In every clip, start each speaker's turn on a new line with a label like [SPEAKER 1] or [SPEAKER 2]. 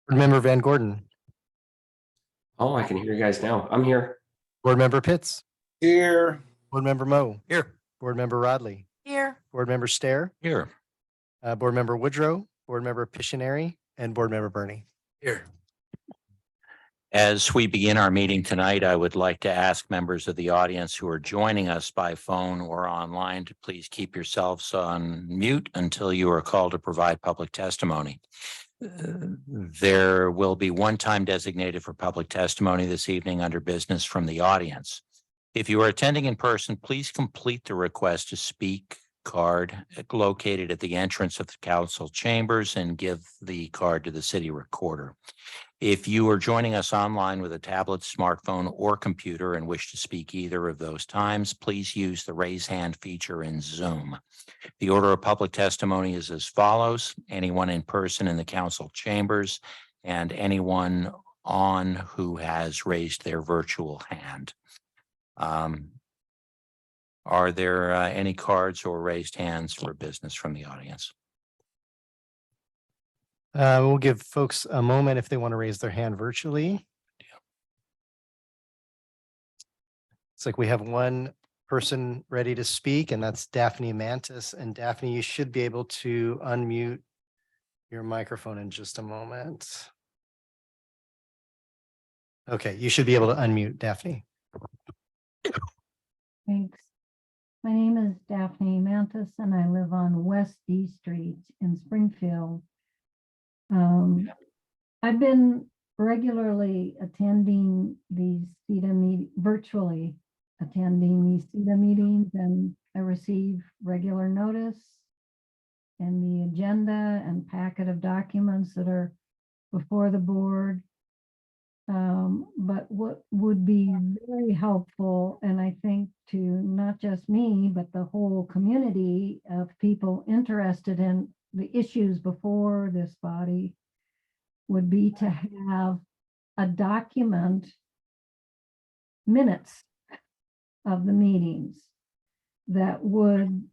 [SPEAKER 1] Board Member Van Gordon.
[SPEAKER 2] Oh, I can hear you guys now. I'm here.
[SPEAKER 1] Board Member Pitts.
[SPEAKER 3] Here.
[SPEAKER 1] Board Member Moe.
[SPEAKER 3] Here.
[SPEAKER 1] Board Member Rodley.
[SPEAKER 4] Here.
[SPEAKER 1] Board Member Stair.
[SPEAKER 3] Here.
[SPEAKER 1] Board Member Woodrow. Board Member Pictionary. And Board Member Bernie.
[SPEAKER 3] Here.
[SPEAKER 5] As we begin our meeting tonight, I would like to ask members of the audience who are joining us by phone or online to please keep yourselves on mute until you are called to provide public testimony. There will be one time designated for public testimony this evening under business from the audience. If you are attending in person, please complete the request to speak card located at the entrance of the council chambers and give the card to the city recorder. If you are joining us online with a tablet, smartphone, or computer and wish to speak either of those times, please use the raise hand feature in Zoom. The order of public testimony is as follows: anyone in person in the council chambers and anyone on who has raised their virtual hand. Are there any cards or raised hands for business from the audience?
[SPEAKER 1] We'll give folks a moment if they want to raise their hand virtually. It's like we have one person ready to speak, and that's Daphne Mantis. And Daphne, you should be able to unmute your microphone in just a moment. Okay, you should be able to unmute, Daphne.
[SPEAKER 6] Thanks. My name is Daphne Mantis and I live on West D Street in Springfield. I've been regularly attending these SEDA virtually attending these SEDA meetings, and I receive regular notice and the agenda and packet of documents that are before the board. But what would be very helpful, and I think to not just me, but the whole community of people interested in the issues before this body, would be to have a document minutes of the meetings that would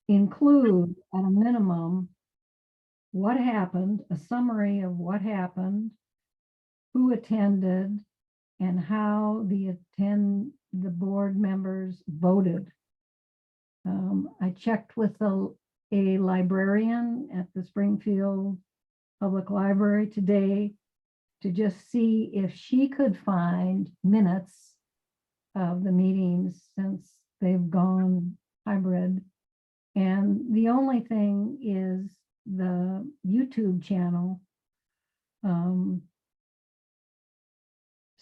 [SPEAKER 6] include at a minimum what happened, a summary of what happened, who attended, and how the board members voted. I checked with a librarian at the Springfield Public Library today to just see if she could find minutes of the meetings since they've gone hybrid. And the only thing is the YouTube channel.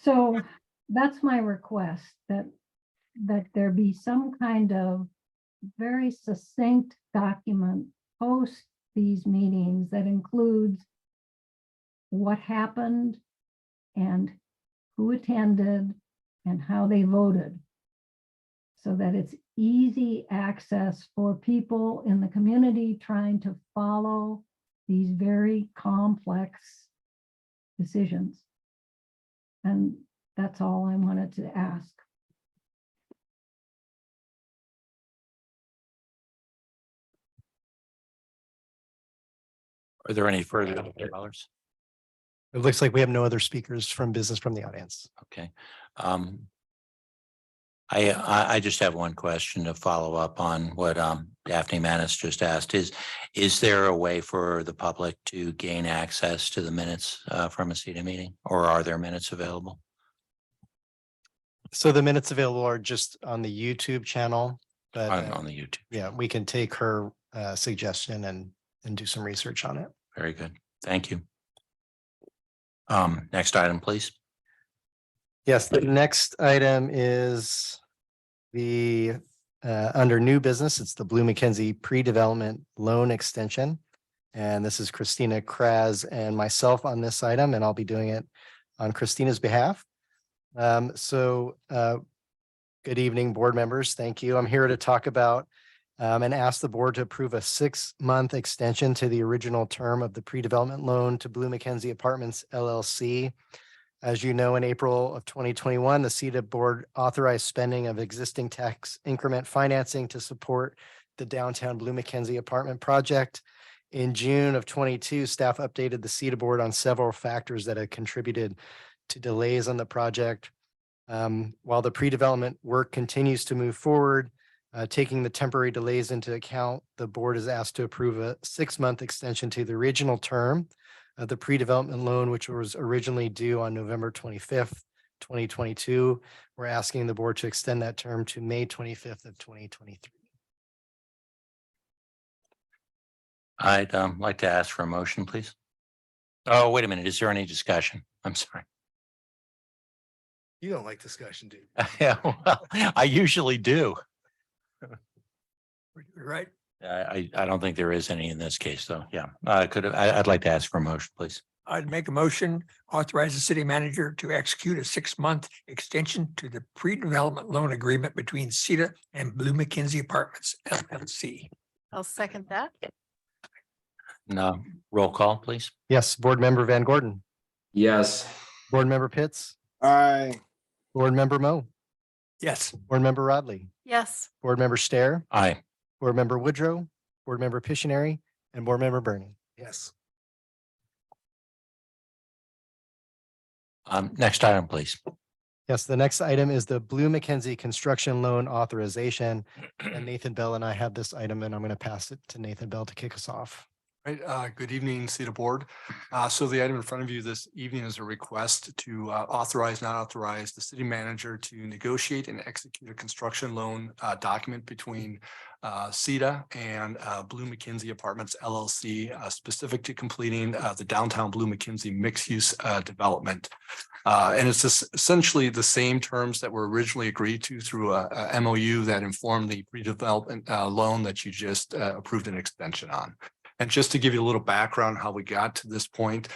[SPEAKER 6] So that's my request, that there be some kind of very succinct document post these meetings that includes what happened and who attended and how they voted, so that it's easy access for people in the community trying to follow these very complex decisions. And that's all I wanted to ask.
[SPEAKER 5] Are there any further callers?
[SPEAKER 1] It looks like we have no other speakers from business from the audience.
[SPEAKER 5] Okay. I just have one question to follow up on what Daphne Mantis just asked. Is there a way for the public to gain access to the minutes from a SEDA meeting, or are there minutes available?
[SPEAKER 1] So the minutes available are just on the YouTube channel, but
[SPEAKER 5] On the YouTube.
[SPEAKER 1] yeah, we can take her suggestion and do some research on it.
[SPEAKER 5] Very good. Thank you. Next item, please.
[SPEAKER 1] Yes, the next item is the under new business. It's the Blue Mackenzie pre-development loan extension. And this is Christina Kraz and myself on this item, and I'll be doing it on Christina's behalf. Good evening, board members. Thank you. I'm here to talk about and ask the board to approve a 6-month extension to the original term of the pre-development loan to Blue Mackenzie Apartments LLC. As you know, in April of 2021, the SEDA board authorized spending of existing tax increment financing to support the downtown Blue Mackenzie apartment project. In June of 22, staff updated the SEDA board on several factors that had contributed to delays on the project. While the pre-development work continues to move forward, taking the temporary delays into account, the board is asked to approve a 6-month extension to the original term of the pre-development loan, which was originally due on November 25th, 2022. We're asking the board to extend that term to May 25th of 2023.
[SPEAKER 5] I'd like to ask for a motion, please. Oh, wait a minute. Is there any discussion? I'm sorry.
[SPEAKER 3] You don't like discussion, dude.
[SPEAKER 5] Yeah, well, I usually do.
[SPEAKER 3] Right?
[SPEAKER 5] I don't think there is any in this case, though. Yeah, I'd like to ask for a motion, please.
[SPEAKER 4] I'd make a motion, authorize the city manager to execute a 6-month extension to the pre-development loan agreement between SEDA and Blue McKenzie Apartments LLC.
[SPEAKER 7] I'll second that.
[SPEAKER 5] No, roll call, please.
[SPEAKER 1] Yes, Board Member Van Gordon,
[SPEAKER 2] Yes.
[SPEAKER 1] Board Member Pitts,
[SPEAKER 3] Aye.
[SPEAKER 1] Board Member Mo,
[SPEAKER 4] Yes.
[SPEAKER 1] Board Member Rodley,
[SPEAKER 7] Yes,
[SPEAKER 1] Board Member Stair,
[SPEAKER 5] Aye.
[SPEAKER 1] Board Member Woodrow, Board Member Pictionary, and Board Member Bernie.
[SPEAKER 3] Yes.
[SPEAKER 5] Next item, please.
[SPEAKER 1] Yes, the next item is the Blue McKenzie Construction Loan Authorization. And Nathan Bell and I have this item, and I'm going to pass it to Nathan Bell to kick us off.
[SPEAKER 8] Right, good evening, SEDA Board. So the item in front of you this evening is a request to authorize, not authorize the city manager to negotiate and execute a construction loan document between SEDA and Blue McKenzie Apartments LLC, specific to completing the downtown Blue McKenzie mixed-use development. And it's essentially the same terms that were originally agreed to through a MOU that informed the pre-development loan that you just approved an extension on. And just to give you a little background how we got to this point,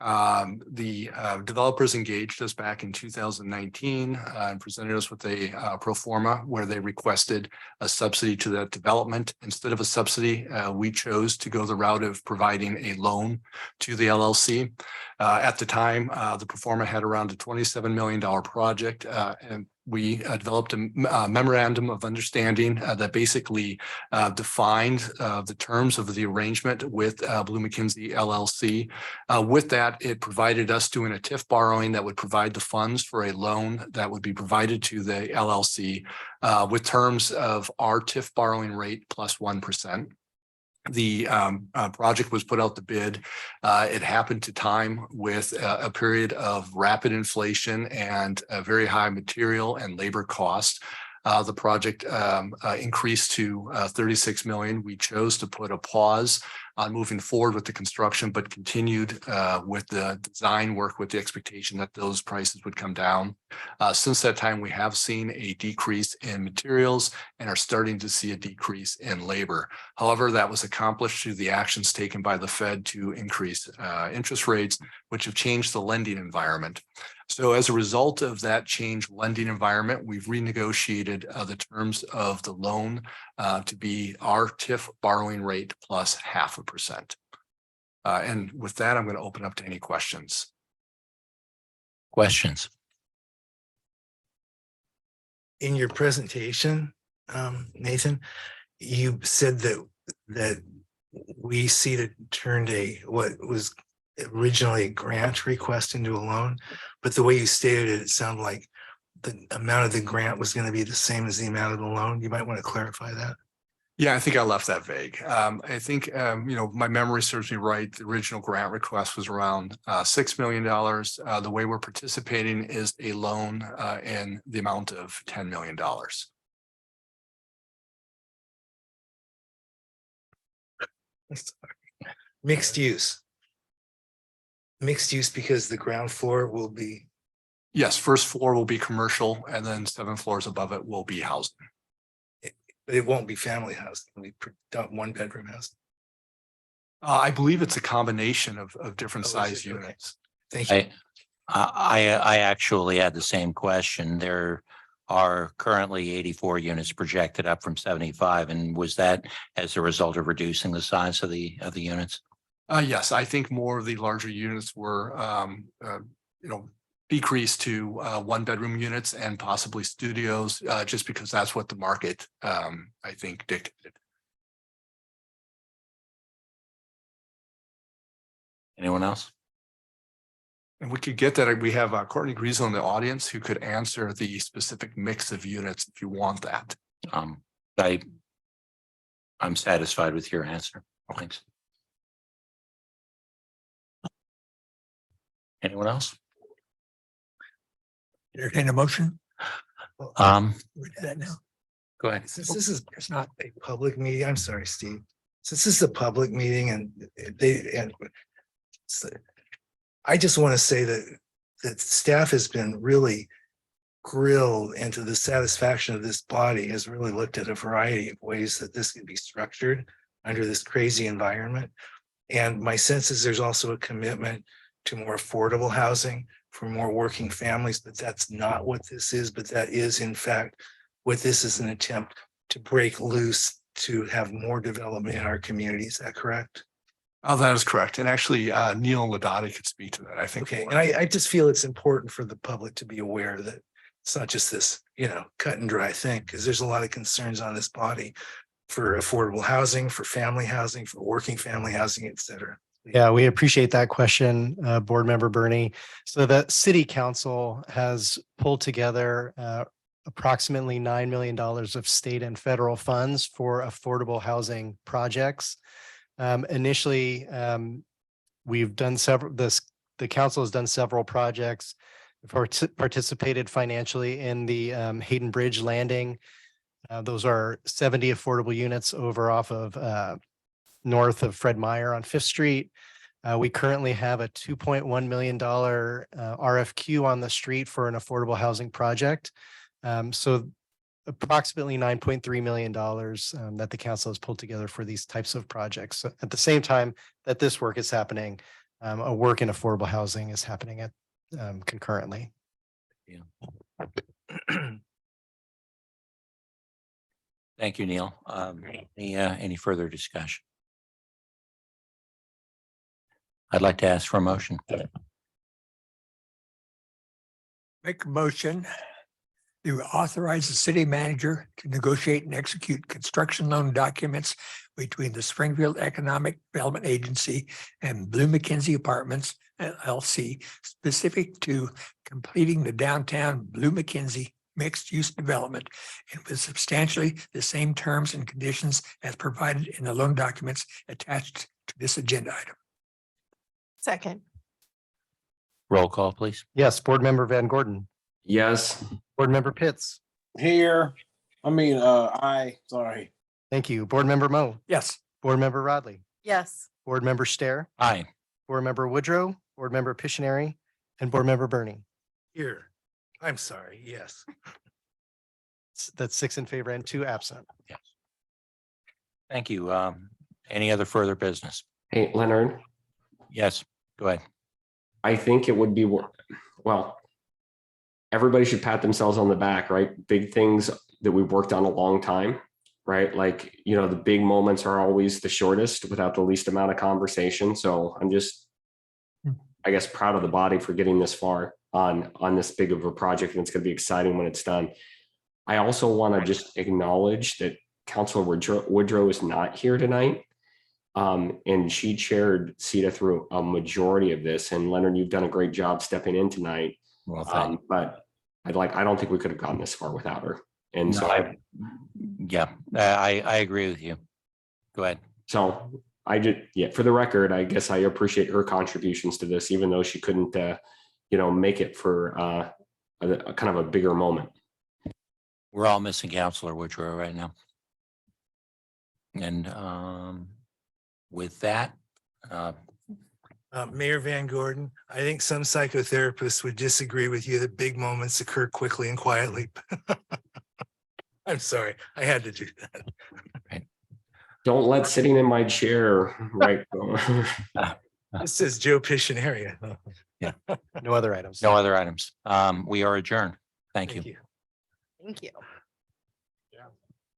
[SPEAKER 8] the developers engaged us back in 2019 and presented us with a pro forma where they requested a subsidy to that development. Instead of a subsidy, we chose to go the route of providing a loan to the LLC. At the time, the pro forma had around a $27 million project, and we developed a memorandum of understanding that basically defined the terms of the arrangement with Blue McKenzie LLC. With that, it provided us doing a TIF borrowing that would provide the funds for a loan that would be provided to the LLC with terms of our TIF borrowing rate plus 1%. The project was put out to bid. It happened to time with a period of rapid inflation and a very high material and labor cost. The project increased to 36 million. We chose to put a pause on moving forward with the construction, but continued with the design work with the expectation that those prices would come down. Since that time, we have seen a decrease in materials and are starting to see a decrease in labor. However, that was accomplished through the actions taken by the Fed to increase interest rates, which have changed the lending environment. So as a result of that changed lending environment, we've renegotiated the terms of the loan to be our TIF borrowing rate plus 0.5%. And with that, I'm going to open up to any questions.
[SPEAKER 5] Questions?
[SPEAKER 3] In your presentation, Nathan, you said that we SEDA turned what was originally a grant request into a loan, but the way you stated it, it sounded like the amount of the grant was going to be the same as the amount of the loan. You might want to clarify that.
[SPEAKER 8] Yeah, I think I left that vague. I think, my memory serves me right. The original grant request was around $6 million. The way we're participating is a loan in the amount of $10 million.
[SPEAKER 3] Mixed use. Mixed use because the ground floor will be.
[SPEAKER 8] Yes, first floor will be commercial and then 7 floors above it will be housing.
[SPEAKER 3] But it won't be family house. It'll be 1-bedroom house.
[SPEAKER 8] I believe it's a combination of different
[SPEAKER 3] Oh, is
[SPEAKER 8] size
[SPEAKER 3] it? Okay.
[SPEAKER 8] units.
[SPEAKER 3] Thank you.
[SPEAKER 5] I actually had the same question. There are currently 84 units projected up from 75. And was that as a result of reducing the size of the units?
[SPEAKER 8] Yes, I think more of the larger units were, decreased to 1-bedroom units and possibly studios, just because that's what the market, I think, dictated.
[SPEAKER 5] Anyone else?
[SPEAKER 8] And we could get that. We have Courtney Griesel in the audience who could answer the specific mix of units if you want that.
[SPEAKER 5] I'm satisfied with your answer. Thanks. Anyone else?
[SPEAKER 4] Entertain a motion. We do that now.
[SPEAKER 5] Go ahead.
[SPEAKER 3] Since this is
[SPEAKER 4] It's not.
[SPEAKER 3] a public meeting, I'm sorry, Steve. Since this is a public meeting and so I just want to say that staff has been really grilled, and to the satisfaction of this body has really looked at a variety of ways that this can be structured under this crazy environment. And my sense is there's also a commitment to more affordable housing for more working families, but that's not what this is, but that is in fact what this is, an attempt to break loose, to have more development in our community. Is that correct?
[SPEAKER 8] Oh, that is correct. And actually, Neil Ladati could speak to that, I think.
[SPEAKER 3] Okay, and I just feel it's important for the public to be aware that it's not just this, cut and dry thing, because there's a lot of concerns on this body for affordable housing, for family housing, for working family housing, et cetera.
[SPEAKER 1] Yeah, we appreciate that question, Board Member Bernie. So the City Council has pulled together approximately $9 million of state and federal funds for affordable housing projects. Initially, we've done the council has done several projects, participated financially in the Hayden Bridge Landing. Those are 70 affordable units over off of north of Fred Meyer on 5th Street. We currently have a $2.1 million RFQ on the street for an affordable housing project. So approximately $9.3 million that the council has pulled together for these types of projects. So at the same time that this work is happening, a work in affordable housing is happening at concurrently.
[SPEAKER 5] Thank you, Neil. Any further discussion? I'd like to ask for a motion.
[SPEAKER 4] Make a motion to authorize the city manager to negotiate and execute construction loan documents between the Springfield Economic Development Agency and Blue McKenzie Apartments LLC, specific to completing the downtown Blue McKenzie mixed-use development and with substantially the same terms and conditions as provided in the loan documents attached to this agenda item.
[SPEAKER 7] Second.
[SPEAKER 5] Roll call, please.
[SPEAKER 1] Yes, Board Member Van Gordon,
[SPEAKER 2] Yes.
[SPEAKER 1] Board Member Pitts.
[SPEAKER 9] Here, aye, sorry.
[SPEAKER 1] Thank you. Board Member Mo,
[SPEAKER 4] Yes.
[SPEAKER 1] Board Member Rodley,
[SPEAKER 7] Yes.
[SPEAKER 1] Board Member Stair,
[SPEAKER 5] Aye.
[SPEAKER 1] Board Member Woodrow, Board Member Pictionary, and Board Member Bernie.
[SPEAKER 3] Here, I'm sorry, yes.
[SPEAKER 1] That's 6 in favor and 2 absent.
[SPEAKER 5] Yes. Thank you. Any other further business?
[SPEAKER 2] Hey, Leonard,
[SPEAKER 5] Yes, go ahead.
[SPEAKER 2] I think it would be, well, everybody should pat themselves on the back, right? Big things that we've worked on a long time, right? Like, the big moments are always the shortest without the least amount of conversation. So I'm just, I guess, proud of the body for getting this far on this big of a project, and it's going to be exciting when it's done. I also want to just acknowledge that Councilor Woodrow is not here tonight. And she chaired SEDA through a majority of this. And Leonard, you've done a great job stepping in tonight.
[SPEAKER 5] Well, thank
[SPEAKER 2] But I don't think we could have gotten this far without her. And
[SPEAKER 5] No,
[SPEAKER 2] so
[SPEAKER 5] I agree with you. Go ahead.
[SPEAKER 2] for the record, I guess I appreciate her contributions to this, even though she couldn't, make it for a kind of a bigger moment.
[SPEAKER 5] We're all missing Councilor Woodrow right now. And with that,
[SPEAKER 3] Mayor Van Gordon, I think some psychotherapists would disagree with you that big moments occur quickly and quietly. I'm sorry, I had to do that.
[SPEAKER 2] Don't let sitting in my chair, right?
[SPEAKER 3] This is Joe Pictionary.
[SPEAKER 1] No other items.
[SPEAKER 5] no other items. We are adjourned. Thank you.
[SPEAKER 7] Thank you.